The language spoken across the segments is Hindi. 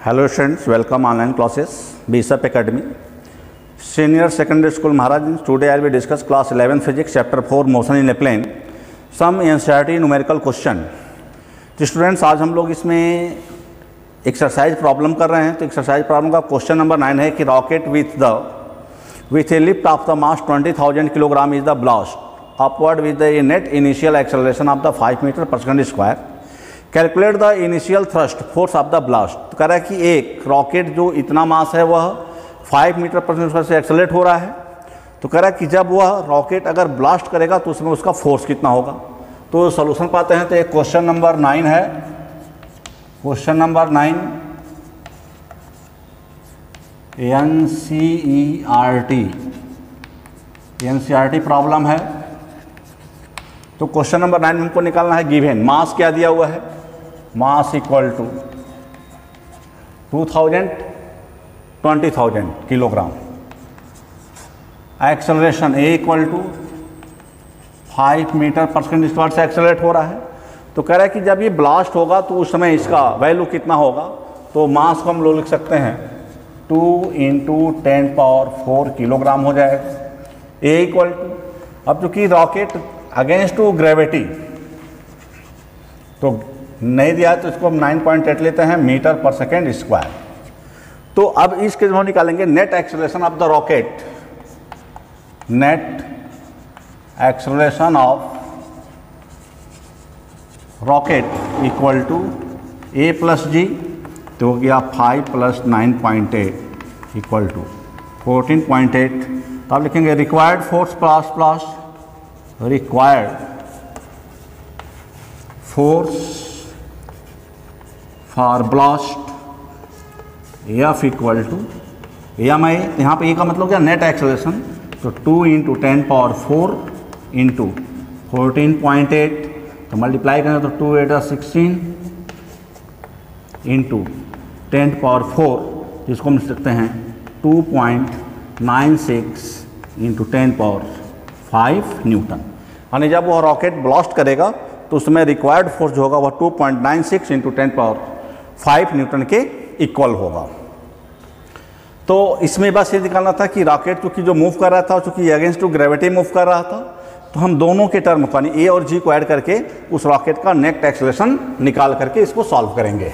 Hello students, welcome online classes, BSAP Academy, Senior Secondary School Maharaj. Today I will discuss class 11 Physics Chapter 4 Motion in a Plane, some NCERT numerical question. तो स्टूडेंट्स आज हम लोग इसमें एक्सरसाइज प्रॉब्लम कर रहे हैं। तो एक्सरसाइज प्रॉब्लम का क्वेश्चन नंबर 9 है कि rocket with a lift off the mass 20,000 kilogram is the blast upward with the net initial acceleration of the 5 metre per second square. Calculate the initial thrust force of the blast. तो कह रहा है कि एक रॉकेट जो इतना मास है वह 5 मीटर पर सेकंड स्क्वायर से एक्सेलरेट हो रहा है। तो कह रहा है कि जब वह रॉकेट अगर ब्लास्ट करेगा तो उसमें उसका फोर्स कितना होगा। तो सॉल्यूशन पाते हैं। तो एक क्वेश्चन नंबर 9 है, क्वेश्चन नंबर 9 एनसीईआरटी प्रॉब्लम है। तो क्वेश्चन नंबर 9 हमको निकालना है गिवन मास क्या दिया हुआ है, mass equal to 20,000 kilogram, acceleration a equal to 5 metre per second square से एक्सेलरेट हो रहा है। तो कह रहा है कि जब ये ब्लास्ट होगा तो उस समय इसका वैल्यू कितना होगा। तो मास को हम लोग लिख सकते हैं 2 × 10⁴ किलोग्राम हो जाएगा। ए इक्वल टू, अब चूँकि रॉकेट अगेंस्ट टू ग्रेविटी तो नहीं दिया है तो इसको हम 9.8 लेते हैं मीटर पर सेकेंड स्क्वायर। तो अब इसके जो निकालेंगे net acceleration of the rocket, net acceleration of rocket equal to a plus g, तो हो गया 5 + 9.8 इक्वल टू 14.8। तो आप लिखेंगे required force plus required force for blast F equal to m I. यहाँ पे ए का मतलब क्या, नेट एक्सेलरेशन। तो 2 × 10⁴ इंटू 14.8, तो मल्टीप्लाई करें तो 2 × 8 = 16 इंटू 10⁴, जिसको हम लिख सकते हैं 2.96 × 10⁵ न्यूटन। यानी जब वह रॉकेट ब्लास्ट करेगा तो उसमें रिक्वायर्ड फोर्स जो होगा वह 2.96 × 10⁵ न्यूटन के इक्वल होगा। तो इसमें बस ये निकालना था कि रॉकेट चूँकि जो मूव कर रहा था, चूँकि अगेंस्ट टू ग्रेविटी मूव कर रहा था, तो हम दोनों के टर्म यानी ए और जी को ऐड करके उस रॉकेट का नेट एक्सेलरेशन निकाल करके इसको सॉल्व करेंगे।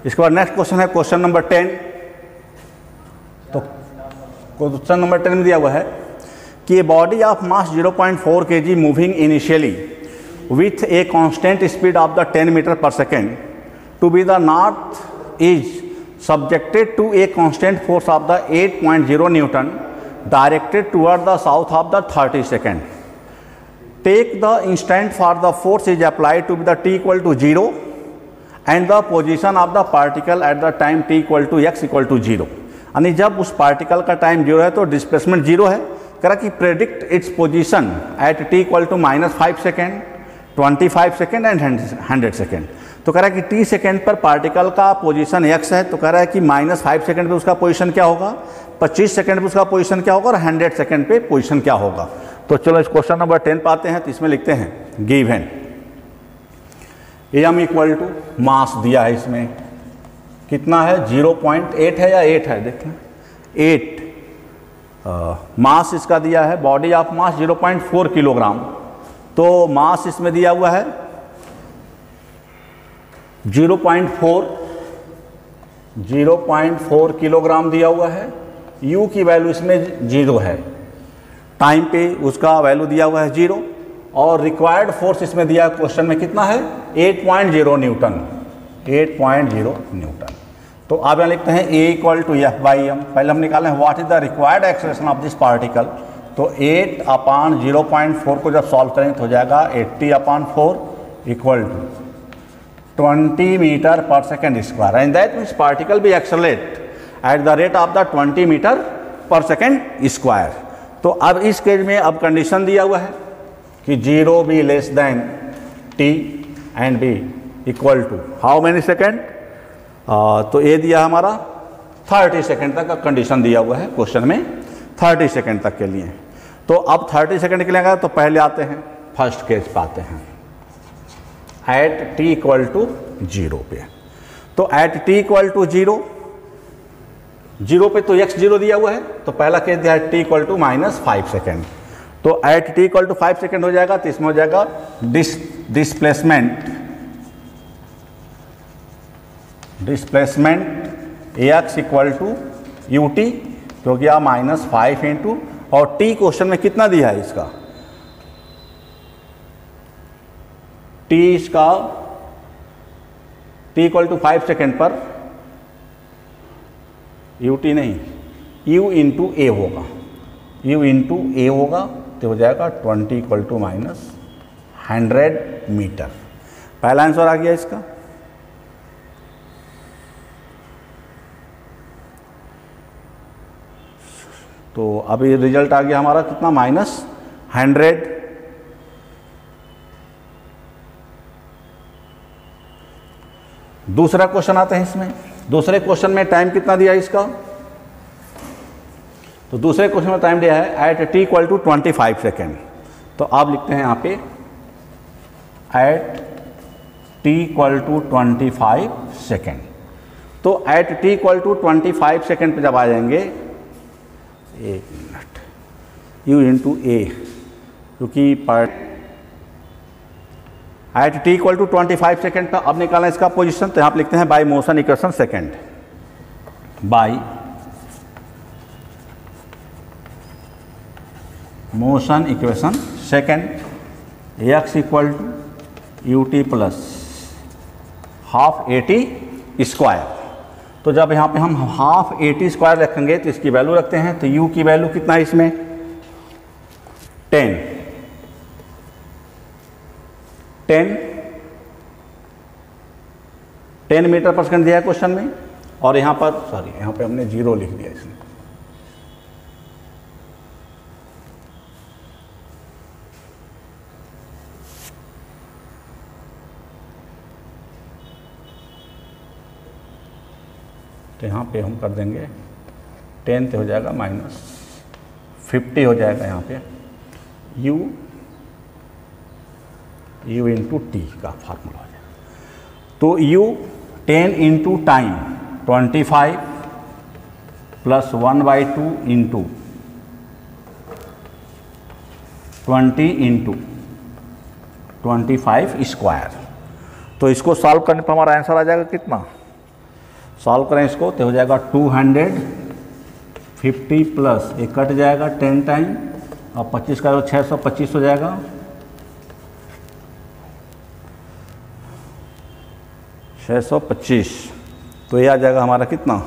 इसके बाद नेक्स्ट क्वेश्चन है क्वेश्चन नंबर 10। तो क्वेश्चन नंबर 10 में दिया हुआ है कि a body of mass 0.4 kg moving initially with a constant speed of the 10 metre per second to be the north is subjected to a constant force of the 8.0 newton directed toward the south of the 30 second. Take the instant for the force is applied to be the t = 0 and the position of the particle at the time t = x = 0। यानी जब उस पार्टिकल का टाइम 0 है तो डिस्प्लेसमेंट 0 है। कह रहा कि predict its position at t = -5 second, 25 second and 100 second. तो कह रहा है कि t सेकेंड पर पार्टिकल का पोजीशन x है। तो कह रहा है कि -5 सेकेंड पे उसका पोजीशन क्या होगा, 25 सेकेंड पे उसका पोजीशन क्या होगा और 100 सेकेंड पे पोजीशन क्या होगा। तो चलो इस क्वेश्चन नंबर 10 पाते हैं। तो इसमें लिखते हैं given M equal to mass दिया है, इसमें कितना है 0.8 है या 8 है, देखें 8 मास इसका दिया है। बॉडी ऑफ मास 0.4 किलोग्राम, तो मास इसमें दिया हुआ है 0.4 किलोग्राम दिया हुआ है। U की वैल्यू इसमें 0 है, टाइम पे उसका वैल्यू दिया हुआ है 0 और रिक्वायर्ड फोर्स इसमें दिया क्वेश्चन में कितना है 8.0 न्यूटन, 8.0 न्यूटन। तो आप यहाँ लिखते हैं A = F/m। पहले हम निकालें what is the required acceleration of this particle. तो 8/0.4 को जब सॉल्व करें तो हो जाएगा 80/4 = 20 metre per second square. And that means particle भी accelerate at the rate of the 20 metre per second square. तो अब इस केस में अब कंडीशन दिया हुआ है कि 0 be less than t and b equal to how many second. तो ये दिया हमारा 30 सेकेंड तक का कंडीशन दिया हुआ है क्वेश्चन में, 30 सेकेंड तक के लिए। तो अब 30 सेकेंड निकलेगा तो पहले आते हैं फर्स्ट केस पे आते हैं, एट t इक्वल टू 0 पे। तो एट t इक्वल टू 0 पे तो x0 दिया हुआ है, तो पहला केस दिया है t इक्वल टू -5 सेकेंड। तो at t equal to 5 second हो जाएगा, तो इसमें हो जाएगा displacement ax equal to ut, जो गया -5 इंटू, और t क्वेश्चन में कितना दिया है इसका, t इसका t इक्वल टू 5 सेकेंड पर ut नहीं u इंटू ए होगा, u इंटू ए होगा, तो हो जाएगा 20 इक्वल टू -100 मीटर। पहला आंसर आ गया इसका। तो अभी रिजल्ट आ गया हमारा कितना, -100। दूसरा क्वेश्चन आते हैं इसमें। दूसरे क्वेश्चन में टाइम कितना दिया है इसका, तो दूसरे क्वेश्चन में टाइम दिया है at t equal to 25 second. तो आप लिखते हैं यहाँ पे at t equal to 25 second. तो at t equal to 25 second पे जब आ जाएंगे, एक मिनट, u इंटू ए, क्योंकि part at t equal to 25 second पर अब निकालना इसका पोजीशन, तो यहाँ पे लिखते हैं by motion equation second, by motion equation second, x equal to ut plus half AT square. तो जब यहाँ पे हम हाफ AT स्क्वायर रखेंगे तो इसकी वैल्यू रखते हैं, तो u की वैल्यू कितना है इसमें 10 मीटर पर सेकंड दिया है क्वेश्चन में, और यहाँ पर सॉरी यहाँ पे हमने 0 लिख दिया इसमें। तो यहाँ पे हम कर देंगे 10 तो हो जाएगा -50 हो जाएगा, यहाँ पे u इंटू टी का फार्मूला हो जाएगा। तो u 10 into time 25 plus 1/2 into 20 into 25 square. तो इसको सॉल्व करने पर हमारा आंसर आ जाएगा कितना, सॉल्व करें इसको तो हो जाएगा 250 प्लस एक कट जाएगा 10 टाइम, और 25 का 625 हो जाएगा, 625। तो ये आ जाएगा हमारा कितना,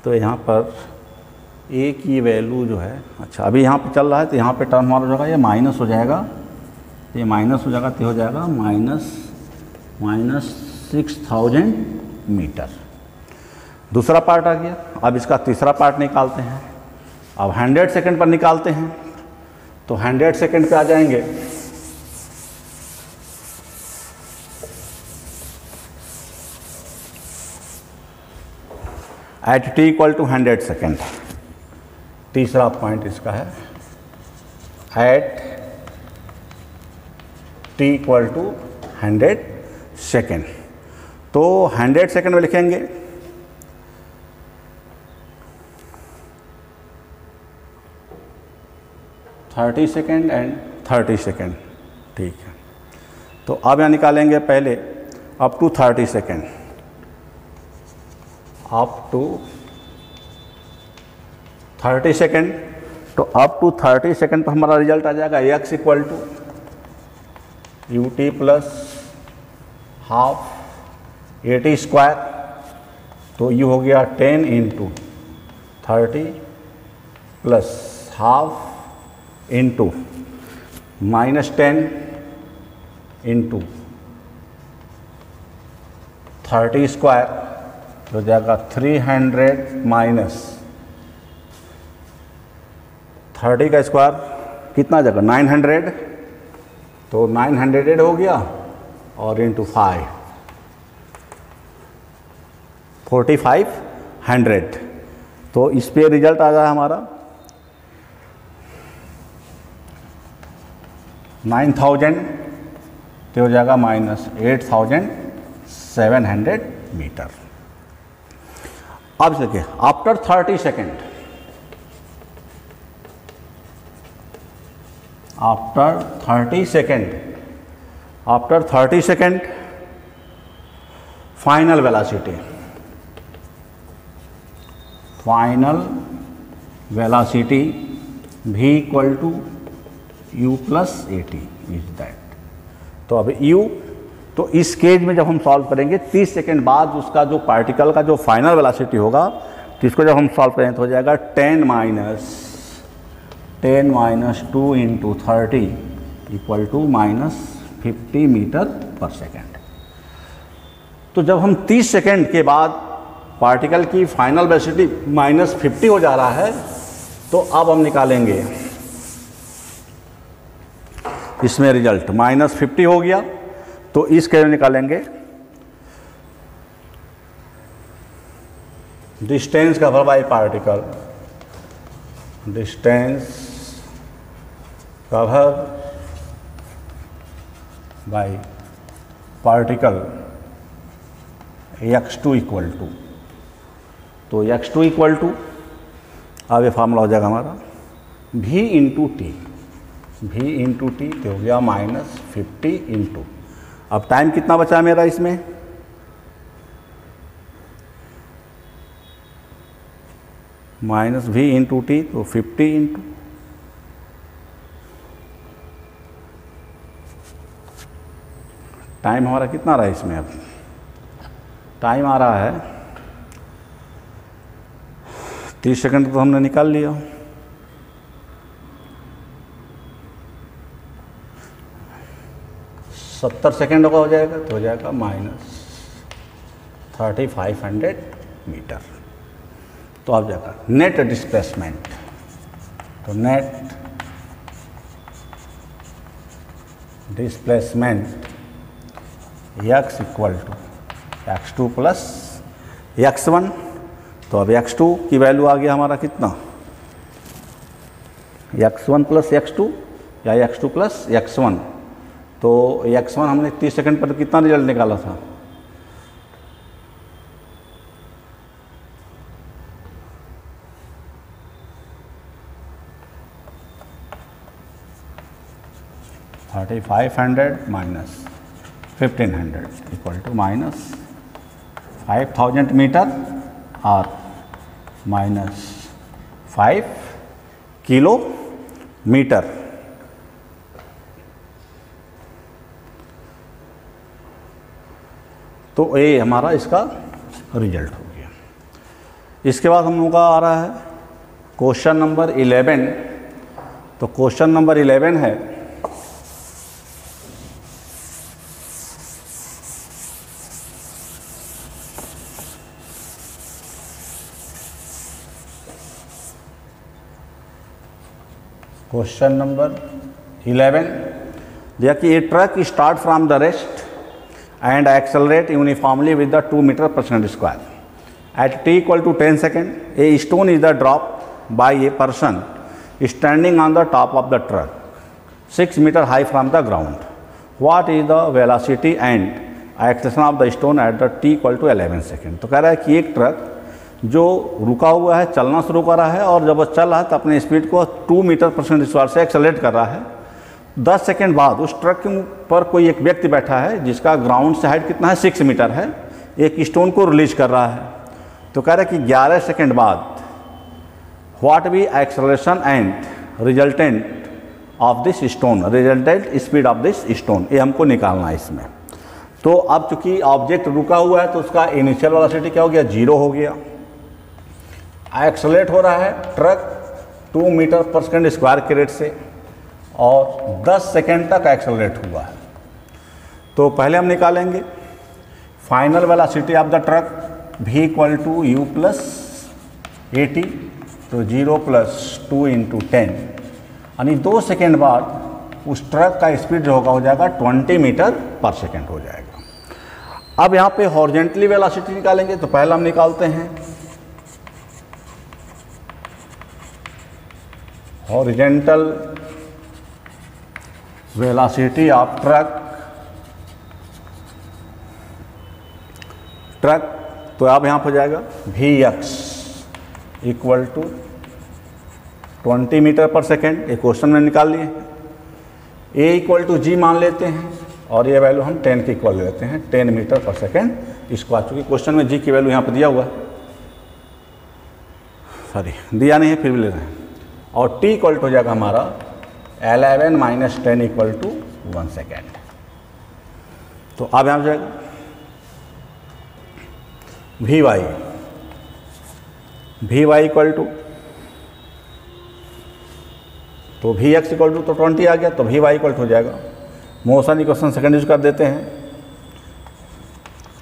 तो यहाँ पर ए की वैल्यू जो है, अच्छा अभी यहाँ पे चल रहा है तो यहाँ पे टर्म हमारा जो है ये माइनस हो जाएगा, ये माइनस हो जाएगा, तो हो जाएगा -6000 मीटर। दूसरा पार्ट आ गया। अब इसका तीसरा पार्ट निकालते हैं। अब 100 सेकंड पर निकालते हैं, तो 100 सेकंड पे आ जाएंगे, at t equal to 100 second. तीसरा पॉइंट इसका है at t equal to 100 second. तो 100 सेकेंड में लिखेंगे 30 सेकेंड एंड 30 सेकेंड, ठीक है। तो अब यहाँ निकालेंगे पहले up to 30 second, up to 30 second. तो अप टू 30 सेकेंड पर हमारा रिजल्ट आ जाएगा x equal to ut plus half AT square. तो u हो गया 10 into 30 plus half into -10 into 30 square, हो जाएगा 300 माइनस 30 का स्क्वायर कितना आ जाएगा 900। तो 900 हो गया और इंटू 5 4500। तो इस पे रिजल्ट आ जाए हमारा 9000, तो हो जाएगा -8700 मीटर। अब देखिए after 30 second, after 30 second final velocity v equal to u plus AT is that. तो अब u, तो इस केस में जब हम सॉल्व करेंगे 30 सेकेंड बाद उसका जो पार्टिकल का जो फाइनल वेलोसिटी होगा, तो इसको जब हम सॉल्व करेंगे तो हो जाएगा 10 minus 2 into 30 equal to -50 metre per second. तो जब हम 30 सेकेंड के बाद पार्टिकल की फाइनल वेलोसिटी -50 हो जा रहा है, तो अब हम निकालेंगे इसमें रिजल्ट -50 हो गया, तो इस केस में निकालेंगे distance cover by particle, distance cover by particle x2 equal to, तो x2 इक्वल टू, अब ये फार्मूला हो जाएगा हमारा v इंटू टी, तो हो गया -50 इंटू, अब टाइम कितना बचा मेरा इसमें, -v इंटू टी, तो 50 इंटू, टाइम हमारा कितना रहा है इसमें, अब टाइम आ रहा है 30 सेकंड तो हमने निकाल लिया, -70 सेकेंड का हो जाएगा, तो हो जाएगा -3500 मीटर। तो अब जाएगा नेट डिस्प्लेसमेंट, तो net displacement x equal to x2 plus x1, तो अब x2 की वैल्यू आ गया हमारा कितना, x1 प्लस x2 या x2 प्लस x1, तो x1 हमने 30 सेकंड पर कितना रिजल्ट निकाला था, $3500 माइनस 1500 इक्वल टू -5000 मीटर और -5 किलोमीटर। तो ये हमारा इसका रिजल्ट हो गया। इसके बाद हम लोगों का आ रहा है क्वेश्चन नंबर 11। तो क्वेश्चन नंबर 11 है क्वेश्चन नंबर 11 दिया कि a truck start from the rest and accelerate uniformly with the 2 meter per second square. At t equal to 10 second, a stone is the drop by a person standing on the top of the truck 6 meter high from the ground. What is the velocity and acceleration of the stone at the t equal to 11 second? तो कह रहा है कि एक ट्रक जो रुका हुआ है चलना शुरू कर रहा है और जब वो चल रहा है तो अपने स्पीड को 2 मीटर पर सेकंड स्क्वायर से एक्सेलरेट कर रहा है। 10 सेकेंड बाद उस ट्रक के पर कोई एक व्यक्ति बैठा है जिसका ग्राउंड से हाइट कितना है 6 मीटर है, एक स्टोन को रिलीज कर रहा है। तो कह रहा है कि 11 सेकेंड बाद what be acceleration and resultant of this stone, resultant speed of this stone, ये हमको निकालना है इसमें। तो अब चूंकि ऑब्जेक्ट रुका हुआ है तो उसका इनिशियल वेलोसिटी क्या हो गया, 0 हो गया। एक्सेलरेट हो रहा है truck 2 metre per second square के रेट से और 10 सेकेंड तक एक्सेलरेट हुआ है। तो पहले हम निकालेंगे final velocity of the truck v equal to u plus AT, तो 0 प्लस 2 इंटू 10, यानी 2 सेकेंड बाद उस ट्रक का स्पीड जो होगा हो जाएगा 20 मीटर पर सेकेंड हो जाएगा। अब यहाँ पे हॉरिजेंटली वेलोसिटी निकालेंगे, तो पहला हम निकालते हैं हॉरिजेंटल वेलोसिटी ऑफ ट्रक। तो अब यहाँ पर जाएगा Vx equal to 20 metre per second, ये क्वेश्चन में निकाल लिए। A इक्वल टू जी मान लेते हैं और ये वैल्यू हम 10 के इक्वल लेते हैं, 10 मीटर पर सेकेंड स्क्वायर। चूँकि क्वेश्चन में जी की वैल्यू यहाँ पर दिया हुआ है, सॉरी दिया नहीं है फिर भी ले रहे हैं। और t इक्वल टू हो जाएगा हमारा 11 माइनस 10 इक्वल टू 1 सेकेंड। तो अब यहाँ जाएगा Vy इक्वल टू, तो Vx इक्वल टू तो 20 आ गया, तो Vy इक्वल टू हो जाएगा, मोशन इक्वेशन सेकेंड यूज कर देते हैं,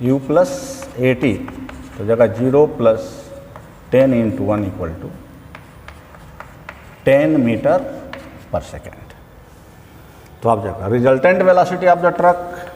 u प्लस 80 तो जगह 0 plus 10 into 1 equal to 10 metre per second. तो आप जाएगा resultant velocity of the truck